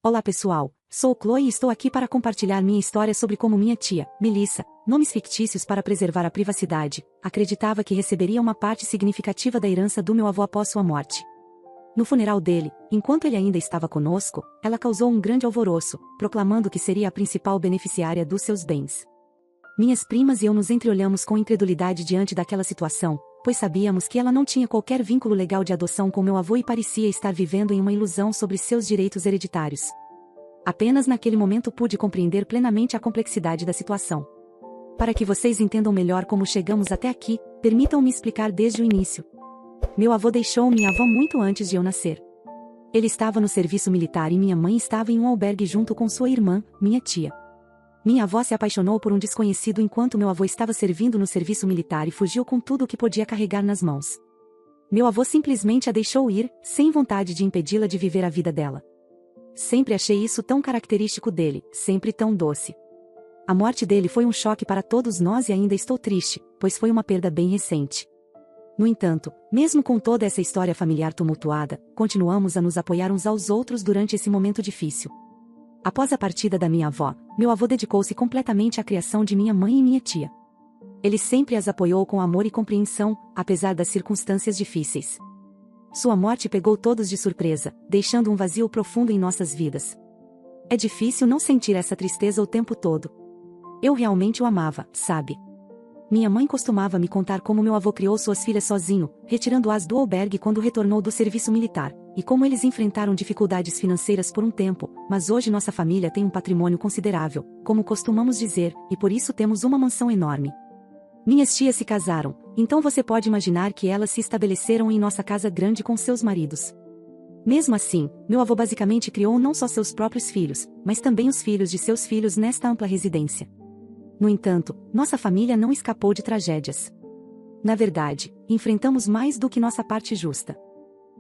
Olá pessoal, sou Chloe e estou aqui para compartilhar minha história sobre como minha tia, Melissa, nomes fictícios para preservar a privacidade, acreditava que receberia uma parte significativa da herança do meu avô após sua morte. No funeral dele, enquanto ele ainda estava conosco, ela causou um grande alvoroço, proclamando que seria a principal beneficiária dos seus bens. Minhas primas e eu nos entreolhamos com incredulidade diante daquela situação, pois sabíamos que ela não tinha qualquer vínculo legal de adoção com meu avô e parecia estar vivendo em uma ilusão sobre seus direitos hereditários. Apenas naquele momento pude compreender plenamente a complexidade da situação. Para que vocês entendam melhor como chegamos até aqui, permitam-me explicar desde o início. Meu avô deixou minha avó muito antes de eu nascer. Ele estava no serviço militar e minha mãe estava em um albergue junto com sua irmã, minha tia. Minha avó se apaixonou por um desconhecido enquanto meu avô estava servindo no serviço militar e fugiu com tudo o que podia carregar nas mãos. Meu avô simplesmente a deixou ir, sem vontade de impedi-la de viver a vida dela. Sempre achei isso tão característico dele, sempre tão doce. A morte dele foi um choque para todos nós e ainda estou triste, pois foi uma perda bem recente. No entanto, mesmo com toda essa história familiar tumultuada, continuamos a nos apoiar uns aos outros durante esse momento difícil. Após a partida da minha avó, meu avô dedicou-se completamente à criação de minha mãe e minha tia. Ele sempre as apoiou com amor e compreensão, apesar das circunstâncias difíceis. Sua morte pegou todos de surpresa, deixando um vazio profundo em nossas vidas. É difícil não sentir essa tristeza o tempo todo. Eu realmente o amava, sabe? Minha mãe costumava me contar como meu avô criou suas filhas sozinho, retirando-as do albergue quando retornou do serviço militar, e como eles enfrentaram dificuldades financeiras por um tempo, mas hoje nossa família tem um patrimônio considerável, como costumamos dizer, e por isso temos uma mansão enorme. Minhas tias se casaram, então você pode imaginar que elas se estabeleceram em nossa casa grande com seus maridos. Mesmo assim, meu avô basicamente criou não só seus próprios filhos, mas também os filhos de seus filhos nesta ampla residência. No entanto, nossa família não escapou de tragédias. Na verdade, enfrentamos mais do que nossa parte justa.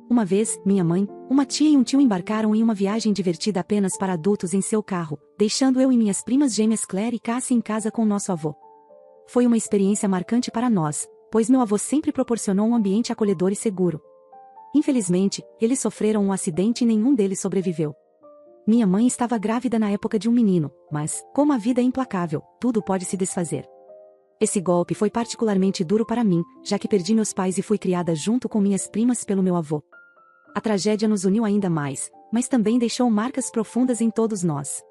Uma vez, minha mãe, uma tia e um tio embarcaram em uma viagem divertida apenas para adultos em seu carro, deixando eu e minhas primas gêmeas Claire e Cassie em casa com nosso avô. Foi uma experiência marcante para nós, pois meu avô sempre proporcionou um ambiente acolhedor e seguro. Infelizmente, eles sofreram um acidente e nenhum deles sobreviveu. Minha mãe estava grávida na época de um menino, mas, como a vida é implacável, tudo pode se desfazer. Esse golpe foi particularmente duro para mim, já que perdi meus pais e fui criada junto com minhas primas pelo meu avô. A tragédia nos uniu ainda mais, mas também deixou marcas profundas em todos nós.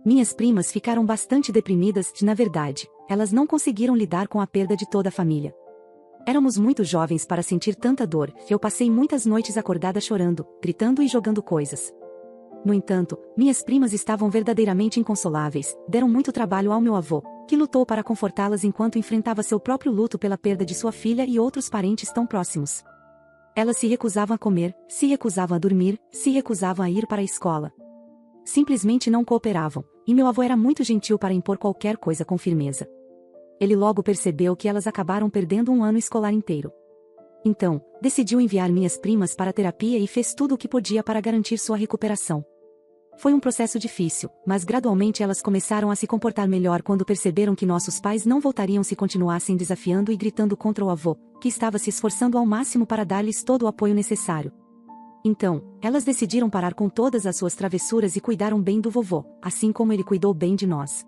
Minhas primas ficaram bastante deprimidas e, na verdade, elas não conseguiram lidar com a perda de toda a família. Éramos muito jovens para sentir tanta dor, e eu passei muitas noites acordada chorando, gritando e jogando coisas. No entanto, minhas primas estavam verdadeiramente inconsoláveis, deram muito trabalho ao meu avô, que lutou para confortá-las enquanto enfrentava seu próprio luto pela perda de sua filha e outros parentes tão próximos. Elas se recusavam a comer, se recusavam a dormir, se recusavam a ir para a escola. Simplesmente não cooperavam, e meu avô era muito gentil para impor qualquer coisa com firmeza. Ele logo percebeu que elas acabaram perdendo um ano escolar inteiro. Então, decidiu enviar minhas primas para a terapia e fez tudo o que podia para garantir sua recuperação. Foi um processo difícil, mas gradualmente elas começaram a se comportar melhor quando perceberam que nossos pais não voltariam se continuassem desafiando e gritando contra o avô, que estava se esforçando ao máximo para dar-lhes todo o apoio necessário. Então, elas decidiram parar com todas as suas travessuras e cuidaram bem do vovô, assim como ele cuidou bem de nós.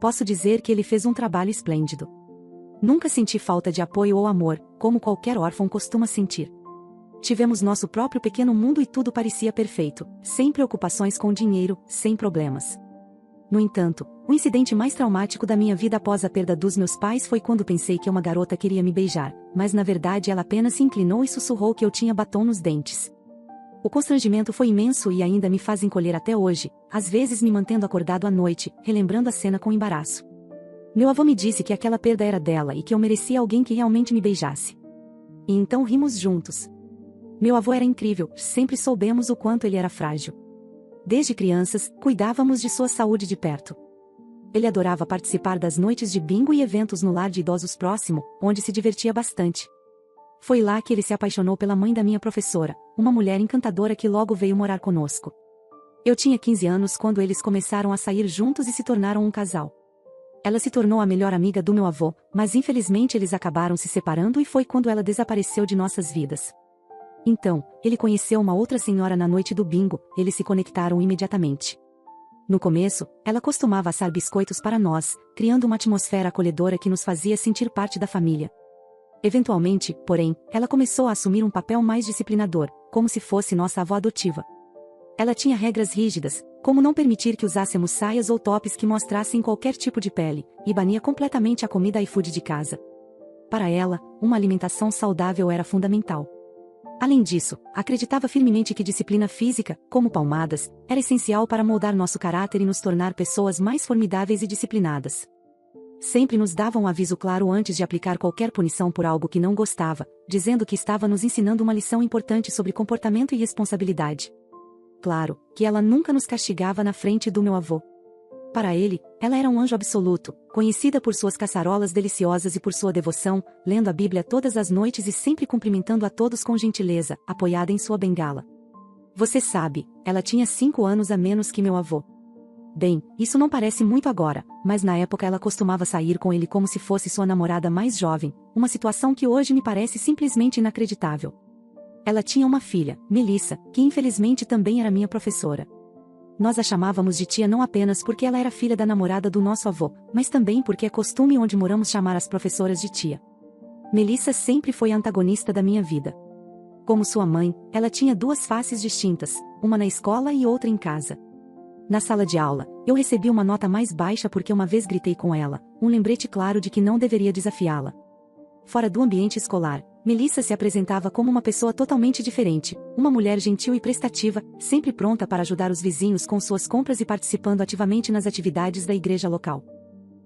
Posso dizer que ele fez um trabalho esplêndido. Nunca senti falta de apoio ou amor, como qualquer órfão costuma sentir. Tivemos nosso próprio pequeno mundo e tudo parecia perfeito, sem preocupações com dinheiro, sem problemas. No entanto, o incidente mais traumático da minha vida após a perda dos meus pais foi quando pensei que uma garota queria me beijar, mas na verdade ela apenas se inclinou e sussurrou que eu tinha batom nos dentes. O constrangimento foi imenso e ainda me faz encolher até hoje, às vezes me mantendo acordado à noite, relembrando a cena com embaraço. Meu avô me disse que aquela perda era dela e que eu merecia alguém que realmente me beijasse. E então rimos juntos. Meu avô era incrível, sempre soubemos o quanto ele era frágil. Desde crianças, cuidávamos de sua saúde de perto. Ele adorava participar das noites de bingo e eventos no lar de idosos próximo, onde se divertia bastante. Foi lá que ele se apaixonou pela mãe da minha professora, uma mulher encantadora que logo veio morar conosco. Eu tinha 15 anos quando eles começaram a sair juntos e se tornaram um casal. Ela se tornou a melhor amiga do meu avô, mas infelizmente eles acabaram se separando e foi quando ela desapareceu de nossas vidas. Então, ele conheceu uma outra senhora na noite do bingo, eles se conectaram imediatamente. No começo, ela costumava assar biscoitos para nós, criando uma atmosfera acolhedora que nos fazia sentir parte da família. Eventualmente, porém, ela começou a assumir um papel mais disciplinador, como se fosse nossa avó adotiva. Ela tinha regras rígidas, como não permitir que usássemos saias ou tops que mostrassem qualquer tipo de pele, e bania completamente a comida iFood de casa. Para ela, uma alimentação saudável era fundamental. Além disso, acreditava firmemente que disciplina física, como palmadas, era essencial para moldar nosso caráter e nos tornar pessoas mais formidáveis e disciplinadas. Sempre nos dava um aviso claro antes de aplicar qualquer punição por algo que não gostava, dizendo que estava nos ensinando uma lição importante sobre comportamento e responsabilidade. Claro, que ela nunca nos castigava na frente do meu avô. Para ele, ela era um anjo absoluto, conhecida por suas caçarolas deliciosas e por sua devoção, lendo a Bíblia todas as noites e sempre cumprimentando a todos com gentileza, apoiada em sua bengala. Você sabe, ela tinha 5 anos a menos que meu avô. Bem, isso não parece muito agora, mas na época ela costumava sair com ele como se fosse sua namorada mais jovem, uma situação que hoje me parece simplesmente inacreditável. Ela tinha uma filha, Melissa, que infelizmente também era minha professora. Nós a chamávamos de tia não apenas porque ela era filha da namorada do nosso avô, mas também porque é costume onde moramos chamar as professoras de tia. Melissa sempre foi a antagonista da minha vida. Como sua mãe, ela tinha 2 faces distintas, uma na escola e outra em casa. Na sala de aula, eu recebi uma nota mais baixa porque uma vez gritei com ela, um lembrete claro de que não deveria desafiá-la. Fora do ambiente escolar, Melissa se apresentava como uma pessoa totalmente diferente, uma mulher gentil e prestativa, sempre pronta para ajudar os vizinhos com suas compras e participando ativamente nas atividades da igreja local.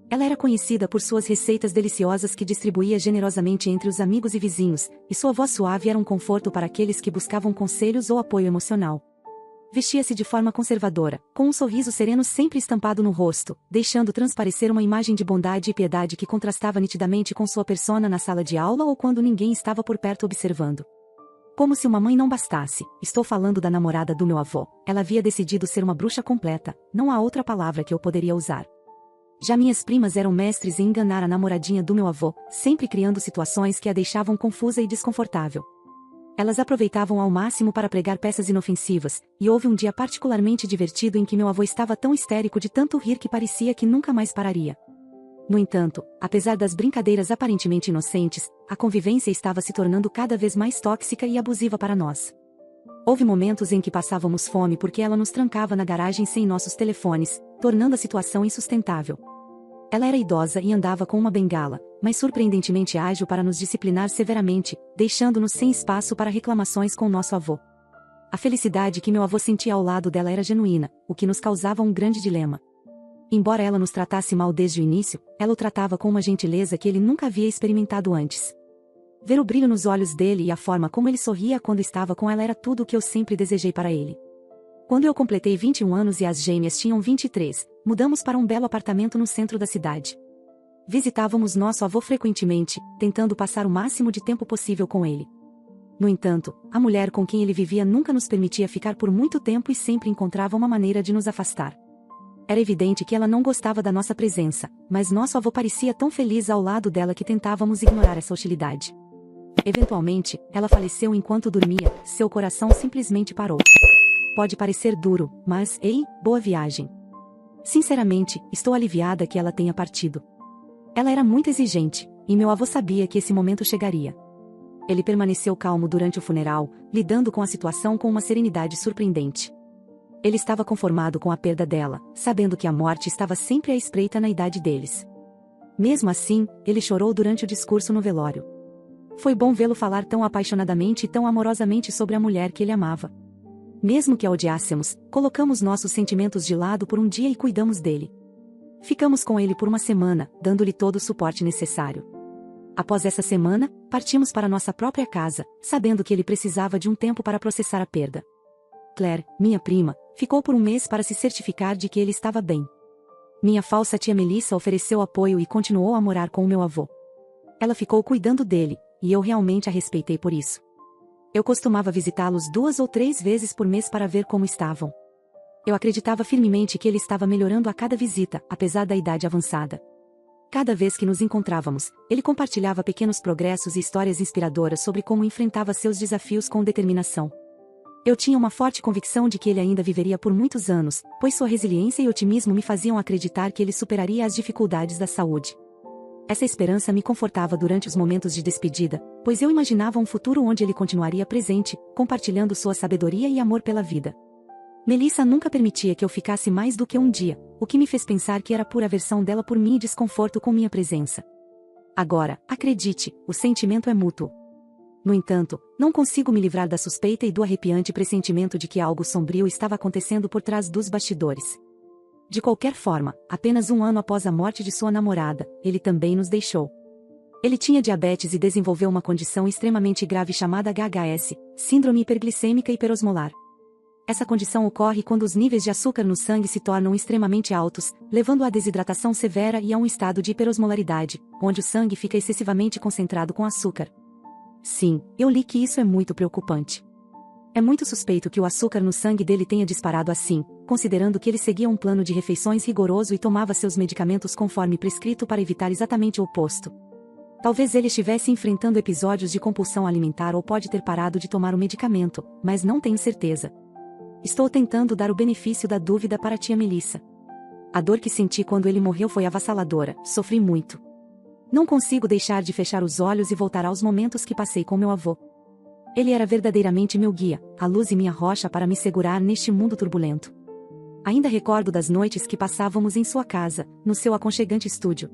Ela era conhecida por suas receitas deliciosas que distribuía generosamente entre os amigos e vizinhos, e sua voz suave era um conforto para aqueles que buscavam conselhos ou apoio emocional. Vestia-se de forma conservadora, com um sorriso sereno sempre estampado no rosto, deixando transparecer uma imagem de bondade e piedade que contrastava nitidamente com sua persona na sala de aula ou quando ninguém estava por perto observando. Como se uma mãe não bastasse, estou falando da namorada do meu avô, ela havia decidido ser uma bruxa completa, não há outra palavra que eu poderia usar. Já minhas primas eram mestres em enganar a namoradinha do meu avô, sempre criando situações que a deixavam confusa e desconfortável. Elas aproveitavam ao máximo para pregar peças inofensivas, e houve um dia particularmente divertido em que meu avô estava tão histérico de tanto rir que parecia que nunca mais pararia. No entanto, apesar das brincadeiras aparentemente inocentes, a convivência estava se tornando cada vez mais tóxica e abusiva para nós. Houve momentos em que passávamos fome porque ela nos trancava na garagem sem nossos telefones, tornando a situação insustentável. Ela era idosa e andava com uma bengala, mas surpreendentemente ágil para nos disciplinar severamente, deixando-nos sem espaço para reclamações com nosso avô. A felicidade que meu avô sentia ao lado dela era genuína, o que nos causava um grande dilema. Embora ela nos tratasse mal desde o início, ela o tratava com uma gentileza que ele nunca havia experimentado antes. Ver o brilho nos olhos dele e a forma como ele sorria quando estava com ela era tudo o que eu sempre desejei para ele. Quando eu completei 21 anos e as gêmeas tinham 23, mudamos para um belo apartamento no centro da cidade. Visitávamos nosso avô frequentemente, tentando passar o máximo de tempo possível com ele. No entanto, a mulher com quem ele vivia nunca nos permitia ficar por muito tempo e sempre encontrava uma maneira de nos afastar. Era evidente que ela não gostava da nossa presença, mas nosso avô parecia tão feliz ao lado dela que tentávamos ignorar essa hostilidade. Eventualmente, ela faleceu enquanto dormia, seu coração simplesmente parou. Pode parecer duro, mas, ei, boa viagem. Sinceramente, estou aliviada que ela tenha partido. Ela era muito exigente, e meu avô sabia que esse momento chegaria. Ele permaneceu calmo durante o funeral, lidando com a situação com uma serenidade surpreendente. Ele estava conformado com a perda dela, sabendo que a morte estava sempre à espreita na idade deles. Mesmo assim, ele chorou durante o discurso no velório. Foi bom vê-lo falar tão apaixonadamente e tão amorosamente sobre a mulher que ele amava. Mesmo que a odiássemos, colocamos nossos sentimentos de lado por um dia e cuidamos dele. Ficamos com ele por uma semana, dando-lhe todo o suporte necessário. Após essa semana, partimos para nossa própria casa, sabendo que ele precisava de um tempo para processar a perda. Claire, minha prima, ficou por um mês para se certificar de que ele estava bem. Minha falsa tia Melissa ofereceu apoio e continuou a morar com o meu avô. Ela ficou cuidando dele, e eu realmente a respeitei por isso. Eu costumava visitá-los 2 ou 3 vezes por mês para ver como estavam. Eu acreditava firmemente que ele estava melhorando a cada visita, apesar da idade avançada. Cada vez que nos encontrávamos, ele compartilhava pequenos progressos e histórias inspiradoras sobre como enfrentava seus desafios com determinação. Eu tinha uma forte convicção de que ele ainda viveria por muitos anos, pois sua resiliência e otimismo me faziam acreditar que ele superaria as dificuldades da saúde. Essa esperança me confortava durante os momentos de despedida, pois eu imaginava um futuro onde ele continuaria presente, compartilhando sua sabedoria e amor pela vida. Melissa nunca permitia que eu ficasse mais do que um dia, o que me fez pensar que era pura aversão dela por mim e desconforto com minha presença. Agora, acredite, o sentimento é mútuo. No entanto, não consigo me livrar da suspeita e do arrepiante pressentimento de que algo sombrio estava acontecendo por trás dos bastidores. De qualquer forma, apenas um ano após a morte de sua namorada, ele também nos deixou. Ele tinha diabetes e desenvolveu uma condição extremamente grave chamada HHS, Síndrome Hiperglicêmica Hiperosmolar. Essa condição ocorre quando os níveis de açúcar no sangue se tornam extremamente altos, levando à desidratação severa e a um estado de hiperosmolaridade, onde o sangue fica excessivamente concentrado com açúcar. Sim, eu li que isso é muito preocupante. É muito suspeito que o açúcar no sangue dele tenha disparado assim, considerando que ele seguia um plano de refeições rigoroso e tomava seus medicamentos conforme prescrito para evitar exatamente o oposto. Talvez ele estivesse enfrentando episódios de compulsão alimentar ou pode ter parado de tomar o medicamento, mas não tenho certeza. Estou tentando dar o benefício da dúvida para a tia Melissa. A dor que senti quando ele morreu foi avassaladora, sofri muito. Não consigo deixar de fechar os olhos e voltar aos momentos que passei com meu avô. Ele era verdadeiramente meu guia, a luz e minha rocha para me segurar neste mundo turbulento. Ainda recordo das noites que passávamos em sua casa, no seu aconchegante estúdio.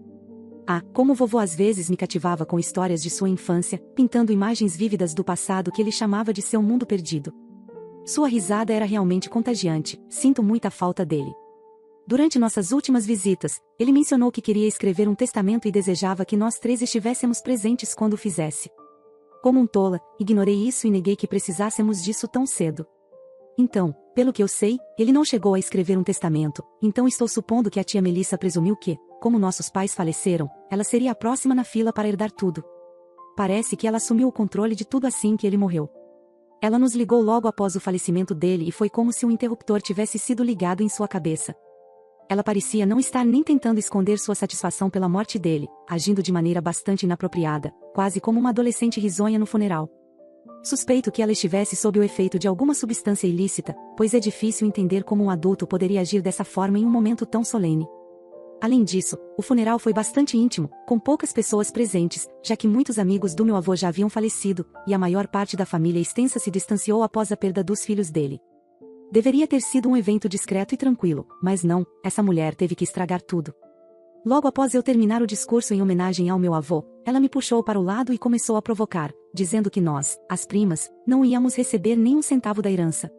Ah, como vovô às vezes me cativava com histórias de sua infância, pintando imagens vívidas do passado que ele chamava de seu mundo perdido. Sua risada era realmente contagiante, sinto muita falta dele. Durante nossas últimas visitas, ele mencionou que queria escrever um testamento e desejava que nós três estivéssemos presentes quando o fizesse. Como um tola, ignorei isso e neguei que precisássemos disso tão cedo. Então, pelo que eu sei, ele não chegou a escrever um testamento, então estou supondo que a tia Melissa presumiu que, como nossos pais faleceram, ela seria a próxima na fila para herdar tudo. Parece que ela assumiu o controle de tudo assim que ele morreu. Ela nos ligou logo após o falecimento dele e foi como se um interruptor tivesse sido ligado em sua cabeça. Ela parecia não estar nem tentando esconder sua satisfação pela morte dele, agindo de maneira bastante inapropriada, quase como uma adolescente risonha no funeral. Suspeito que ela estivesse sob o efeito de alguma substância ilícita, pois é difícil entender como um adulto poderia agir dessa forma em um momento tão solene. Além disso, o funeral foi bastante íntimo, com poucas pessoas presentes, já que muitos amigos do meu avô já haviam falecido, e a maior parte da família extensa se distanciou após a perda dos filhos dele. Deveria ter sido um evento discreto e tranquilo, mas não, essa mulher teve que estragar tudo. Logo após eu terminar o discurso em homenagem ao meu avô, ela me puxou para o lado e começou a provocar, dizendo que nós, as primas, não íamos receber nem um centavo da herança.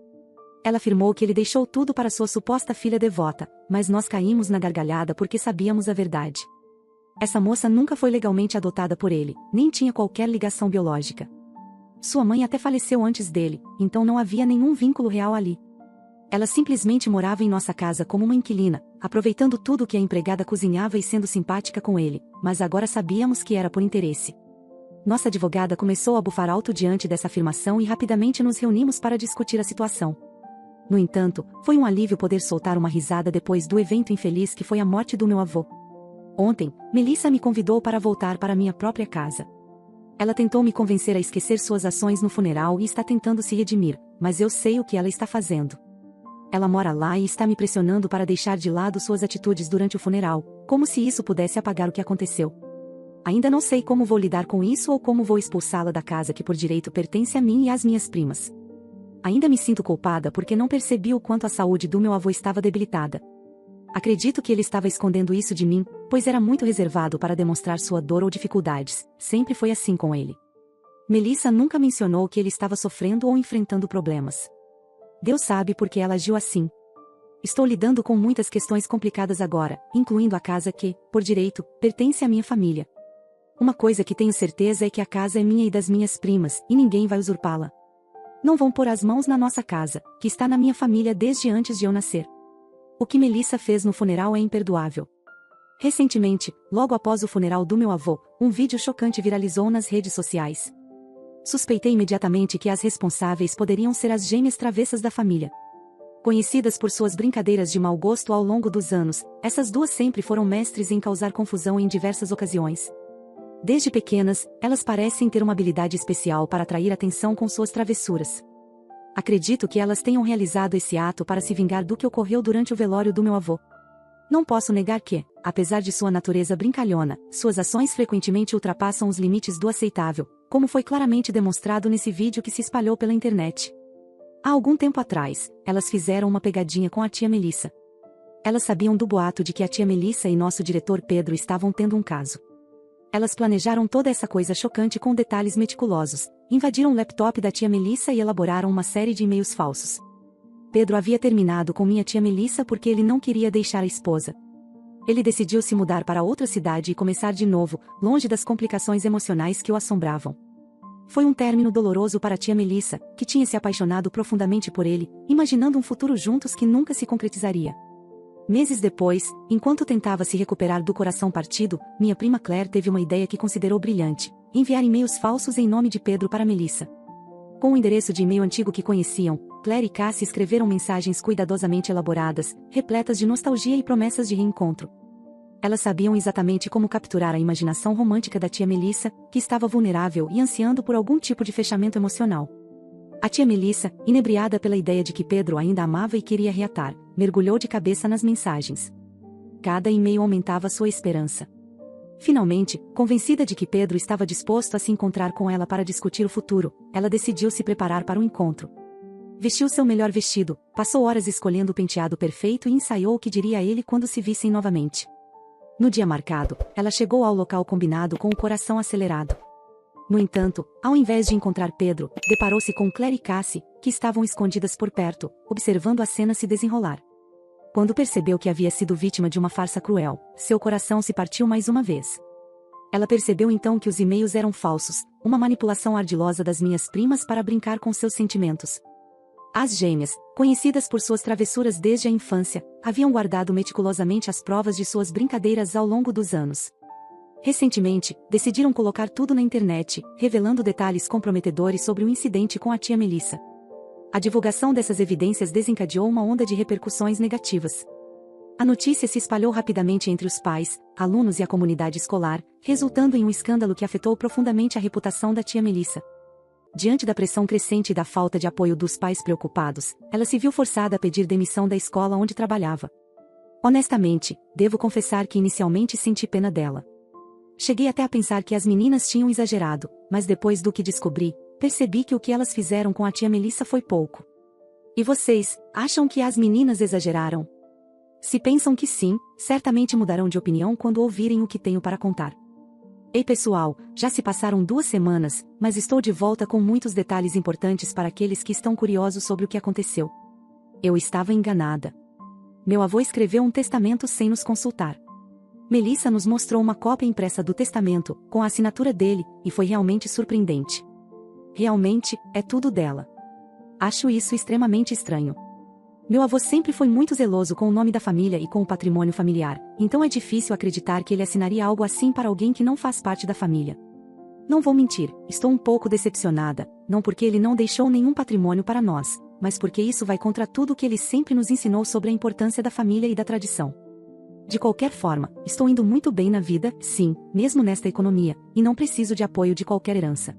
Ela afirmou que ele deixou tudo para sua suposta filha devota, mas nós caímos na gargalhada porque sabíamos a verdade. Essa moça nunca foi legalmente adotada por ele, nem tinha qualquer ligação biológica. Sua mãe até faleceu antes dele, então não havia nenhum vínculo real ali. Ela simplesmente morava em nossa casa como uma inquilina, aproveitando tudo que a empregada cozinhava e sendo simpática com ele, mas agora sabíamos que era por interesse. Nossa advogada começou a bufar alto diante dessa afirmação e rapidamente nos reunimos para discutir a situação. No entanto, foi um alívio poder soltar uma risada depois do evento infeliz que foi a morte do meu avô. Ontem, Melissa me convidou para voltar para minha própria casa. Ela tentou me convencer a esquecer suas ações no funeral e está tentando se redimir, mas eu sei o que ela está fazendo. Ela mora lá e está me pressionando para deixar de lado suas atitudes durante o funeral, como se isso pudesse apagar o que aconteceu. Ainda não sei como vou lidar com isso ou como vou expulsá-la da casa que por direito pertence a mim e às minhas primas. Ainda me sinto culpada porque não percebi o quanto a saúde do meu avô estava debilitada. Acredito que ele estava escondendo isso de mim, pois era muito reservado para demonstrar sua dor ou dificuldades, sempre foi assim com ele. Melissa nunca mencionou que ele estava sofrendo ou enfrentando problemas. Deus sabe por que ela agiu assim. Estou lidando com muitas questões complicadas agora, incluindo a casa que, por direito, pertence à minha família. Uma coisa que tenho certeza é que a casa é minha e das minhas primas, e ninguém vai usurpá-la. Não vão pôr as mãos na nossa casa, que está na minha família desde antes de eu nascer. O que Melissa fez no funeral é imperdoável. Recentemente, logo após o funeral do meu avô, um vídeo chocante viralizou nas redes sociais. Suspeitei imediatamente que as responsáveis poderiam ser as gêmeas travessas da família. Conhecidas por suas brincadeiras de mau gosto ao longo dos anos, essas duas sempre foram mestres em causar confusão em diversas ocasiões. Desde pequenas, elas parecem ter uma habilidade especial para atrair atenção com suas travessuras. Acredito que elas tenham realizado esse ato para se vingar do que ocorreu durante o velório do meu avô. Não posso negar que, apesar de sua natureza brincalhona, suas ações frequentemente ultrapassam os limites do aceitável, como foi claramente demonstrado nesse vídeo que se espalhou pela internet. Há algum tempo atrás, elas fizeram uma pegadinha com a tia Melissa. Elas sabiam do boato de que a tia Melissa e nosso diretor Pedro estavam tendo um caso. Elas planejaram toda essa coisa chocante com detalhes meticulosos, invadiram o laptop da tia Melissa e elaboraram uma série de e-mails falsos. Pedro havia terminado com minha tia Melissa porque ele não queria deixar a esposa. Ele decidiu se mudar para outra cidade e começar de novo, longe das complicações emocionais que o assombravam. Foi um término doloroso para a tia Melissa, que tinha se apaixonado profundamente por ele, imaginando um futuro juntos que nunca se concretizaria. Meses depois, enquanto tentava se recuperar do coração partido, minha prima Claire teve uma ideia que considerou brilhante: enviar e-mails falsos em nome de Pedro para Melissa. Com o endereço de e-mail antigo que conheciam, Claire e Cassie escreveram mensagens cuidadosamente elaboradas, repletas de nostalgia e promessas de reencontro. Elas sabiam exatamente como capturar a imaginação romântica da tia Melissa, que estava vulnerável e ansiando por algum tipo de fechamento emocional. A tia Melissa, inebriada pela ideia de que Pedro ainda amava e queria reatar, mergulhou de cabeça nas mensagens. Cada e-mail aumentava sua esperança. Finalmente, convencida de que Pedro estava disposto a se encontrar com ela para discutir o futuro, ela decidiu se preparar para o encontro. Vestiu seu melhor vestido, passou horas escolhendo o penteado perfeito e ensaiou o que diria a ele quando se vissem novamente. No dia marcado, ela chegou ao local combinado com o coração acelerado. No entanto, ao invés de encontrar Pedro, deparou-se com Claire e Cassie, que estavam escondidas por perto, observando a cena se desenrolar. Quando percebeu que havia sido vítima de uma farsa cruel, seu coração se partiu mais uma vez. Ela percebeu então que os e-mails eram falsos, uma manipulação ardilosa das minhas primas para brincar com seus sentimentos. As gêmeas, conhecidas por suas travessuras desde a infância, haviam guardado meticulosamente as provas de suas brincadeiras ao longo dos anos. Recentemente, decidiram colocar tudo na internet, revelando detalhes comprometedores sobre o incidente com a tia Melissa. A divulgação dessas evidências desencadeou uma onda de repercussões negativas. A notícia se espalhou rapidamente entre os pais, alunos e a comunidade escolar, resultando em um escândalo que afetou profundamente a reputação da tia Melissa. Diante da pressão crescente e da falta de apoio dos pais preocupados, ela se viu forçada a pedir demissão da escola onde trabalhava. Honestamente, devo confessar que inicialmente senti pena dela. Cheguei até a pensar que as meninas tinham exagerado, mas depois do que descobri, percebi que o que elas fizeram com a tia Melissa foi pouco. E vocês, acham que as meninas exageraram? Se pensam que sim, certamente mudarão de opinião quando ouvirem o que tenho para contar. Ei pessoal, já se passaram 2 semanas, mas estou de volta com muitos detalhes importantes para aqueles que estão curiosos sobre o que aconteceu. Eu estava enganada. Meu avô escreveu um testamento sem nos consultar. Melissa nos mostrou uma cópia impressa do testamento, com a assinatura dele, e foi realmente surpreendente. Realmente, é tudo dela. Acho isso extremamente estranho. Meu avô sempre foi muito zeloso com o nome da família e com o patrimônio familiar, então é difícil acreditar que ele assinaria algo assim para alguém que não faz parte da família. Não vou mentir, estou um pouco decepcionada, não porque ele não deixou nenhum patrimônio para nós, mas porque isso vai contra tudo o que ele sempre nos ensinou sobre a importância da família e da tradição. De qualquer forma, estou indo muito bem na vida, sim, mesmo nesta economia, e não preciso de apoio de qualquer herança.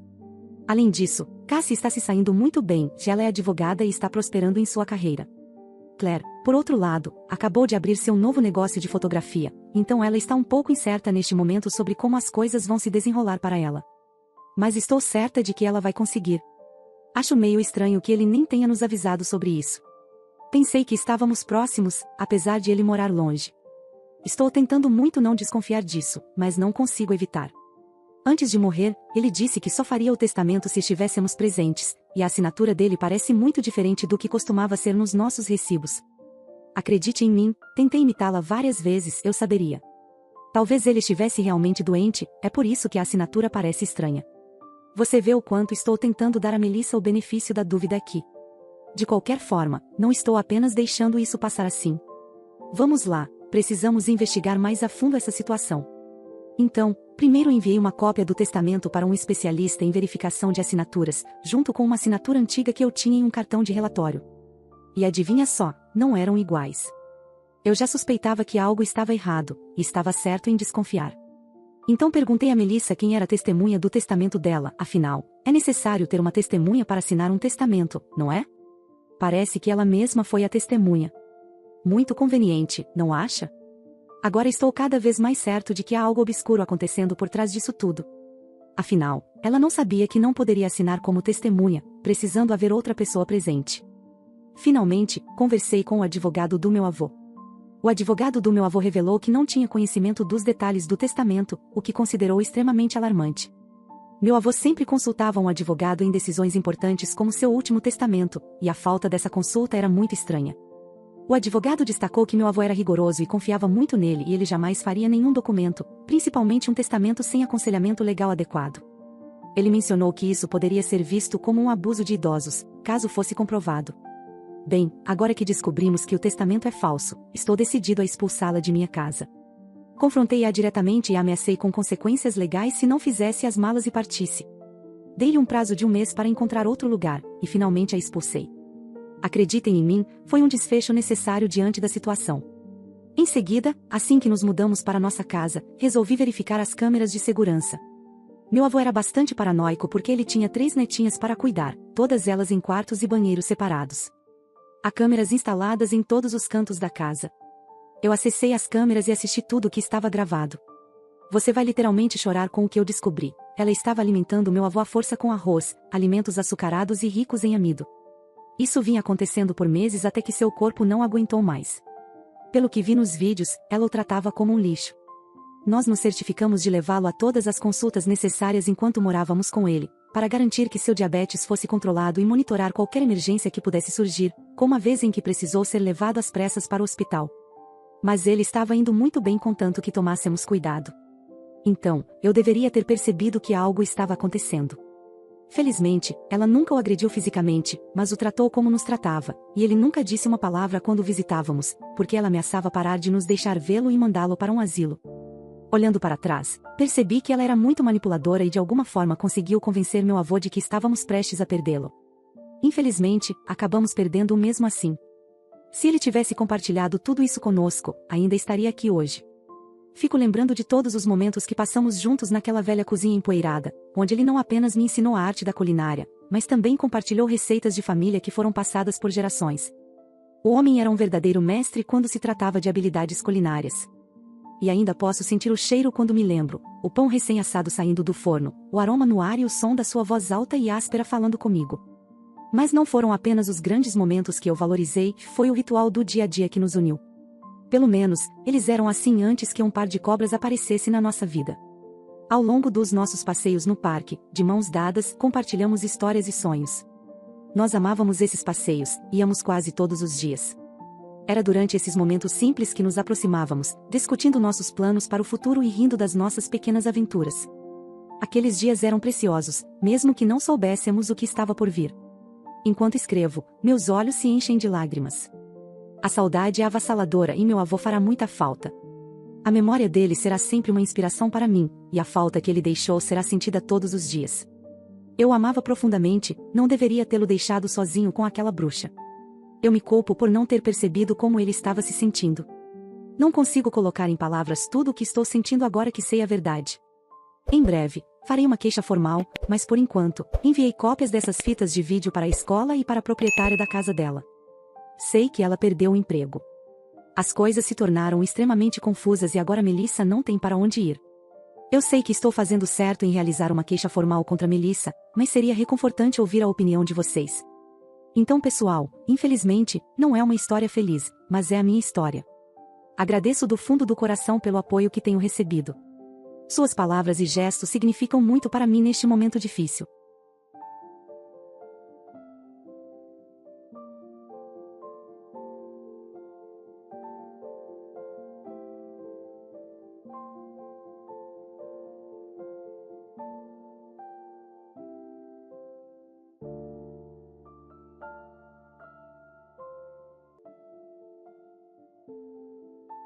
Além disso, Cassie está se saindo muito bem, já ela é advogada e está prosperando em sua carreira. Claire, por outro lado, acabou de abrir seu novo negócio de fotografia, então ela está um pouco incerta neste momento sobre como as coisas vão se desenrolar para ela. Mas estou certa de que ela vai conseguir. Acho meio estranho que ele nem tenha nos avisado sobre isso. Pensei que estávamos próximos, apesar de ele morar longe. Estou tentando muito não desconfiar disso, mas não consigo evitar. Antes de morrer, ele disse que só faria o testamento se estivéssemos presentes, e a assinatura dele parece muito diferente do que costumava ser nos nossos recibos. Acredite em mim, tentei imitá-la várias vezes, eu saberia. Talvez ele estivesse realmente doente, é por isso que a assinatura parece estranha. Você vê o quanto estou tentando dar a Melissa o benefício da dúvida aqui. De qualquer forma, não estou apenas deixando isso passar assim. Vamos lá, precisamos investigar mais a fundo essa situação. Então, primeiro enviei uma cópia do testamento para um especialista em verificação de assinaturas, junto com uma assinatura antiga que eu tinha em um cartão de relatório. E adivinha só, não eram iguais. Eu já suspeitava que algo estava errado, e estava certo em desconfiar. Então perguntei a Melissa quem era a testemunha do testamento dela, afinal, é necessário ter uma testemunha para assinar um testamento, não é? Parece que ela mesma foi a testemunha. Muito conveniente, não acha? Agora estou cada vez mais certo de que há algo obscuro acontecendo por trás disso tudo. Afinal, ela não sabia que não poderia assinar como testemunha, precisando haver outra pessoa presente. Finalmente, conversei com o advogado do meu avô. O advogado do meu avô revelou que não tinha conhecimento dos detalhes do testamento, o que considerou extremamente alarmante. Meu avô sempre consultava um advogado em decisões importantes como seu último testamento, e a falta dessa consulta era muito estranha. O advogado destacou que meu avô era rigoroso e confiava muito nele e ele jamais faria nenhum documento, principalmente um testamento sem aconselhamento legal adequado. Ele mencionou que isso poderia ser visto como um abuso de idosos, caso fosse comprovado. Bem, agora que descobrimos que o testamento é falso, estou decidido a expulsá-la de minha casa. Confrontei-a diretamente e a ameacei com consequências legais se não fizesse as malas e partisse. Dei-lhe um prazo de 1 mês para encontrar outro lugar, e finalmente a expulsei. Acreditem em mim, foi um desfecho necessário diante da situação. Em seguida, assim que nos mudamos para nossa casa, resolvi verificar as câmeras de segurança. Meu avô era bastante paranoico porque ele tinha 3 netinhas para cuidar, todas elas em quartos e banheiros separados. Há câmeras instaladas em todos os cantos da casa. Eu acessei as câmeras e assisti tudo o que estava gravado. Você vai literalmente chorar com o que eu descobri. Ela estava alimentando meu avô à força com arroz, alimentos açucarados e ricos em amido. Isso vinha acontecendo por meses até que seu corpo não aguentou mais. Pelo que vi nos vídeos, ela o tratava como um lixo. Nós nos certificamos de levá-lo a todas as consultas necessárias enquanto morávamos com ele, para garantir que seu diabetes fosse controlado e monitorar qualquer emergência que pudesse surgir, como a vez em que precisou ser levado às pressas para o hospital. Mas ele estava indo muito bem contanto que tomássemos cuidado. Então, eu deveria ter percebido que algo estava acontecendo. Felizmente, ela nunca o agrediu fisicamente, mas o tratou como nos tratava, e ele nunca disse uma palavra quando o visitávamos, porque ela ameaçava parar de nos deixar vê-lo e mandá-lo para um asilo. Olhando para trás, percebi que ela era muito manipuladora e de alguma forma conseguiu convencer meu avô de que estávamos prestes a perdê-lo. Infelizmente, acabamos perdendo-o mesmo assim. Se ele tivesse compartilhado tudo isso conosco, ainda estaria aqui hoje. Fico lembrando de todos os momentos que passamos juntos naquela velha cozinha empoeirada, onde ele não apenas me ensinou a arte da culinária, mas também compartilhou receitas de família que foram passadas por gerações. O homem era um verdadeiro mestre quando se tratava de habilidades culinárias. E ainda posso sentir o cheiro quando me lembro, o pão recém-assado saindo do forno, o aroma no ar e o som da sua voz alta e áspera falando comigo. Mas não foram apenas os grandes momentos que eu valorizei, foi o ritual do dia a dia que nos uniu. Pelo menos, eles eram assim antes que um par de cobras aparecesse na nossa vida. Ao longo dos nossos passeios no parque, de mãos dadas, compartilhamos histórias e sonhos. Nós amávamos esses passeios, íamos quase todos os dias. Era durante esses momentos simples que nos aproximávamos, discutindo nossos planos para o futuro e rindo das nossas pequenas aventuras. Aqueles dias eram preciosos, mesmo que não soubéssemos o que estava por vir. Enquanto escrevo, meus olhos se enchem de lágrimas. A saudade é avassaladora e meu avô fará muita falta. A memória dele será sempre uma inspiração para mim, e a falta que ele deixou será sentida todos os dias. Eu o amava profundamente, não deveria tê-lo deixado sozinho com aquela bruxa. Eu me culpo por não ter percebido como ele estava se sentindo. Não consigo colocar em palavras tudo o que estou sentindo agora que sei a verdade. Em breve, farei uma queixa formal, mas por enquanto, enviei cópias dessas fitas de vídeo para a escola e para a proprietária da casa dela. Sei que ela perdeu o emprego. As coisas se tornaram extremamente confusas e agora Melissa não tem para onde ir. Eu sei que estou fazendo certo em realizar uma queixa formal contra Melissa, mas seria reconfortante ouvir a opinião de vocês. Então pessoal, infelizmente, não é uma história feliz, mas é a minha história. Agradeço do fundo do coração pelo apoio que tenho recebido. Suas palavras e gestos significam muito para mim neste momento difícil.